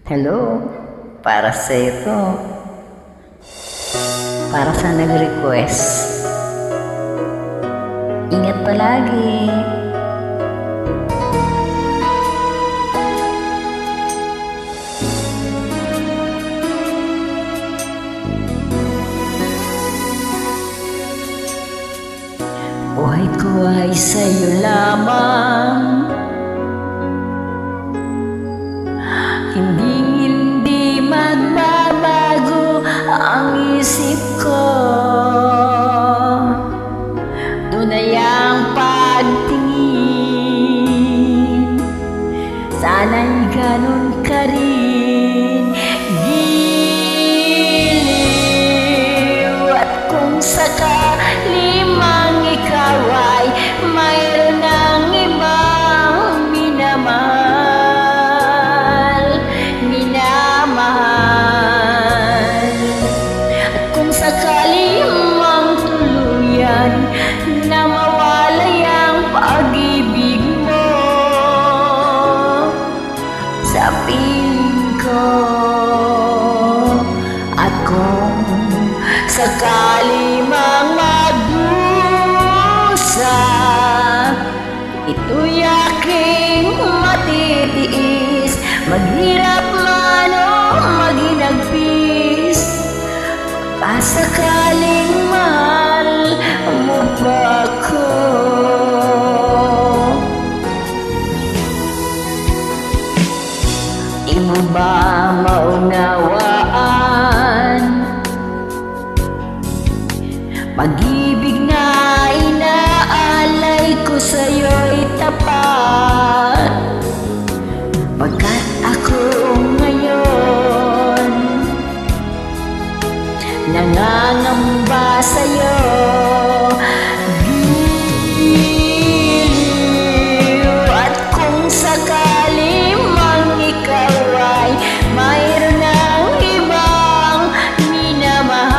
Hello, para sa ito. Para sa nag-request. Ingat palagi. Buhay ko ay sa'yo lamang. Hindi magbabago ang isip ko. Tunay ang pagtingin, sana'y ganun ka rin. Giliw at kung sakali mang ikaw ay mayroon ng ibang minamahal, at kung sakali mang tuluyan na mawalay ang pag-ibig mo sa piling ko, at kung sakali mang magdusa, ito'y aking matitiis, maghirap man o maginagpis. Sakaling mahal mo ba ako? Di mo ba maunawaan? Pag-ibig na inaalay ko sa'yo'y tapat, pagkat ako ngayon nangangamba sa'yo. Giliw at kung sakali mang ikaw ay mayroon ng ibang minamahal,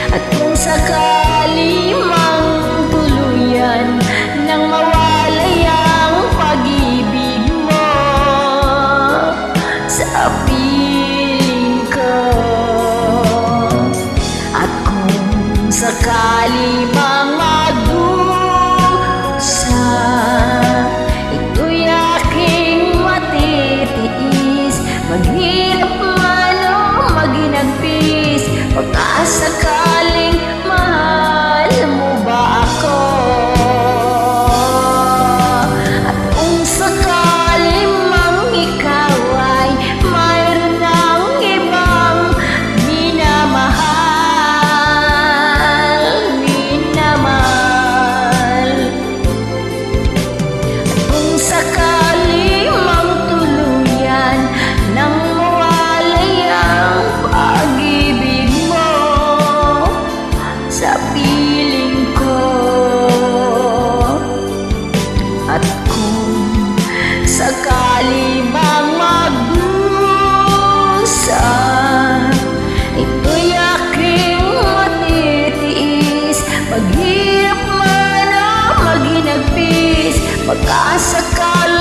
at kung sakali mang tuluyan nang mawalay ang pag-ibig mo sa piling ko, at kung sakali mang magdusa, ito'y aking matitiis, maghirap man o maginagpis. Pagkasakaling mahal mo ba ako? At kung sakali mang ikaw ay mayroon ng ibang minamahal, at kung sakali mang tuluyan nang mawalay ang pag-ibig mo sa piling ko, at kung sakali mang magdusa, ito'y aking matitiis, maghirap man o maginagpis. Pagkasakali